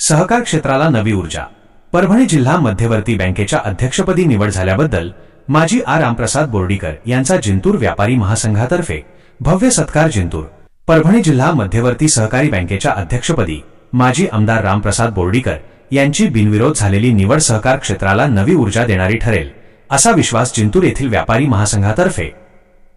सहकार क्षेत्राला नवी ऊर्जा. परभणी जिल्हा मध्यवर्ती बँकेच्या अध्यक्षपदी निवड झाल्याबद्दल माजी रामप्रसाद बोर्डीकर यांचा जिंतूर व्यापारी महासंघातर्फे भव्य सत्कार. जिंतूर परभणी जिल्हा मध्यवर्ती सहकारी बँकेच्या अध्यक्षपदी माजी आमदार रामप्रसाद बोर्डीकर यांची बिनविरोध झालेली निवड सहकार क्षेत्राला नवी ऊर्जा देणारी ठरेल असा विश्वास जिंतूर येथील व्यापारी महासंघातर्फे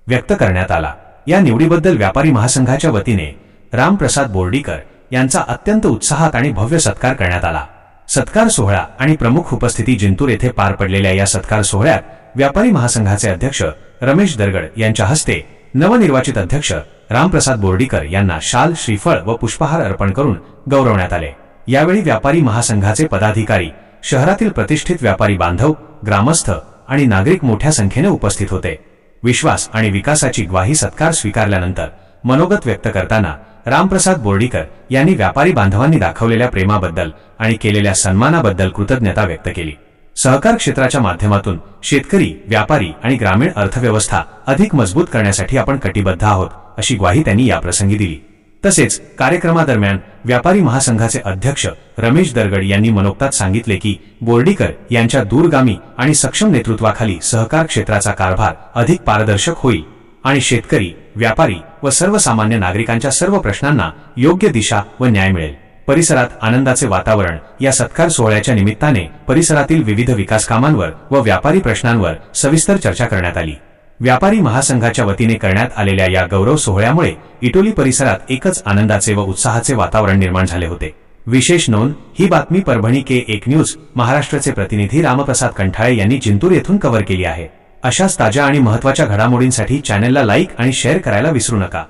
व्यक्त करण्यात आला. या निवडीबद्दल व्यापारी महासंघाच्या वतीने रामप्रसाद बोर्डीकर यांचा अत्यंत उत्साहात आणि भव्य सत्कार करण्यात आला. सत्कार सोहळा आणि प्रमुख उपस्थिती. जिंतूर येथे पार पडलेल्या या सत्कार सोहळ्यात व्यापारी महासंघाचे अध्यक्ष रमेश दरगड यांच्या हस्ते नवनिर्वाचित अध्यक्ष रामप्रसाद बोर्डीकर यांना शाल, श्रीफळ व पुष्पहार अर्पण करून गौरवण्यात आले. यावेळी व्यापारी महासंघाचे पदाधिकारी, शहरातील प्रतिष्ठित व्यापारी बांधव, ग्रामस्थ आणि नागरिक मोठ्या संख्येने उपस्थित होते. विश्वास आणि विकासाची ग्वाही. सत्कार स्वीकारल्यानंतर मनोगत व्यक्त करताना रामप्रसाद बोर्डीकर यांनी व्यापारी बांधवांनी दाखवलेल्या प्रेमाबद्दल आणि केलेल्या सन्मानाबद्दल कृतज्ञता व्यक्त केली. सहकार क्षेत्राच्या माध्यमातून शेतकरी, व्यापारी आणि ग्रामीण अर्थव्यवस्था अधिक मजबूत करण्यासाठी आपण कटिबद्ध आहोत अशी ग्वाही त्यांनी याप्रसंगी दिली. तसेच कार्यक्रमादरम्यान व्यापारी महासंघाचे अध्यक्ष रमेश दरगड यांनी मनोगतात सांगितले की बोर्डीकर यांच्या दूरगामी आणि सक्षम नेतृत्वाखाली सहकार क्षेत्राचा कारभार अधिक पारदर्शक होईल आणि शेतकरी, व्यापारी व सर्वसामान्य नागरिकांच्या सर्व प्रश्नांना योग्य दिशा व न्याय मिळेल. परिसरात आनंदाचे वातावरण. या सत्कार सोहळ्याच्या निमित्ताने परिसरातील विविध विकास कामांवर व व्यापारी प्रश्नांवर सविस्तर चर्चा करण्यात आली. व्यापारी महासंघाच्या वतीने करण्यात आलेल्या या गौरव सोहळ्यामुळे इटोली परिसरात एकच आनंदाचे व उत्साहाचे वातावरण निर्माण झाले होते. विशेष नोंद. ही बातमी परभणी K1 न्यूज महाराष्ट्राचे प्रतिनिधी रामप्रसाद कंठाळे यांनी जिंतूर येथून कव्हर केली आहे. अशाच ताज्या आणि महत्त्वाच्या घडामोडींसाठी चॅनलला लाईक आणि शेअर करायला विसरू नका.